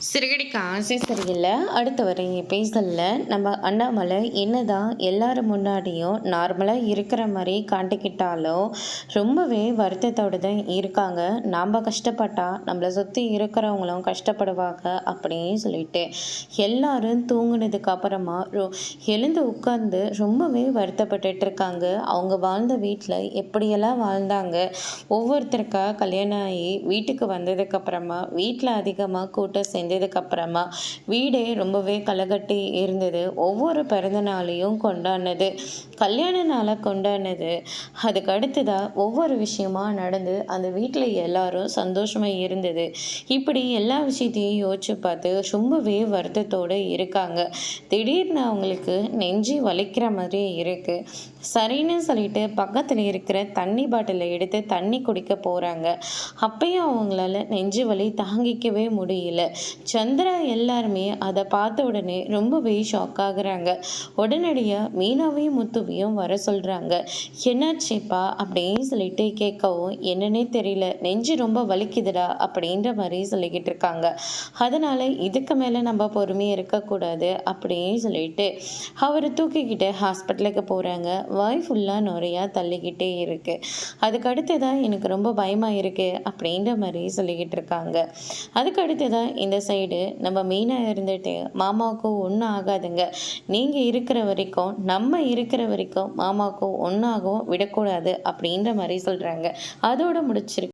சிறுகடிக்க ஆசை சரியில்ல. அடுத்து வர எபிசோட்ல நம்ம அண்ணாமலை என்னதான் எல்லாரும் முன்னாடியும் நார்மலா இருக்கிற மாரி காட்டிக்கிட்டாலும், ரொம்பவே வருத்தத்தோட தான் இருக்காங்க. நாம கஷ்டப்பட்டா நம்மள சுத்தி இருக்கிறவங்களும் கஷ்டப்படுவாங்க அப்படின்னு சொல்லிட்டு, எல்லாரும் தூங்குனதுக்கு அப்புறமா எழுந்து உட்கார்ந்து ரொம்பவே வருத்தப்பட்டுட்டு இருக்காங்க. அவங்க வாழ்ந்த வீட்ல எப்படியெல்லாம் வாழ்ந்தாங்க. ஒவ்வொருத்தருக்கா கல்யாணம் ஆகி வீட்டுக்கு வந்ததுக்கு அப்புறமா வீட்ல அதிகமா கூட்டம் சேர்ந்ததுக்கு அப்புறமா வீடே ரொம்பவே களைகட்டி இருந்தது. ஒவ்வொரு பிறந்த நாளையும் கொண்டாடினது, கல்யாண நாளை கொண்டாடினது. அதுக்கு அடுத்ததா ஒவ்வொரு விஷயமா நடந்து அந்த வீட்டில் எல்லாரும் சந்தோஷமா இருந்தது. இப்படி எல்லா விஷயத்தையும் யோசிச்சு பார்த்து ரொம்பவே வருத்தத்தோடு இருக்காங்க. திடீர்னு அவங்களுக்கு நெஞ்சு வலிக்கிற மாதிரி இருக்கு. சரின்னு சொல்லிட்டு பக்கத்தில் இருக்கிற தண்ணி பாட்டிலை எடுத்து தண்ணி குடிக்க போறாங்க. அப்பயும் அவங்களால நெஞ்சு வலி தாங்கிக்கவே முடியல. சந்திரா எல்லாருமே அதை பார்த்த உடனே ரொம்பவே ஷாக் ஆகுறாங்க. உடனடியாக மீனாவையும் முத்துவையும் வர சொல்றாங்க. என்னாச்சுப்பா அப்படின்னு சொல்லிட்டு கேட்கவும், என்னன்னே தெரியல, நெஞ்சு ரொம்ப வலிக்குதுடா அப்படின்ற மாதிரி சொல்லிக்கிட்டு இருக்காங்க. அதனால இதுக்கு மேலே நம்ம பொறுமையாக இருக்கக்கூடாது அப்படின்னு சொல்லிட்டு அவரை தூக்கிக்கிட்டு ஹாஸ்பிட்டலுக்கு போகிறாங்க. வாய் ஃபுல்லாக நுரையா தள்ளிக்கிட்டே இருக்கு. அதுக்கு அடுத்ததான் எனக்கு ரொம்ப பயமாக இருக்கு அப்படின்ற மாதிரி சொல்லிக்கிட்டு இருக்காங்க. அதுக்கு அடுத்ததான் இந்த சைடு நம்ம மெயினாக இருந்துட்டு, மாமாவுக்கும் ஒன்றும் ஆகாதுங்க, நீங்கள் இருக்கிற வரைக்கும் நம்ம இருக்கிற வரைக்கும் மாமாவுக்கும் ஒன்றாகவும் விடக்கூடாது அப்படின்ற மாதிரி சொல்கிறாங்க. அதோட முடிச்சிருக்கு.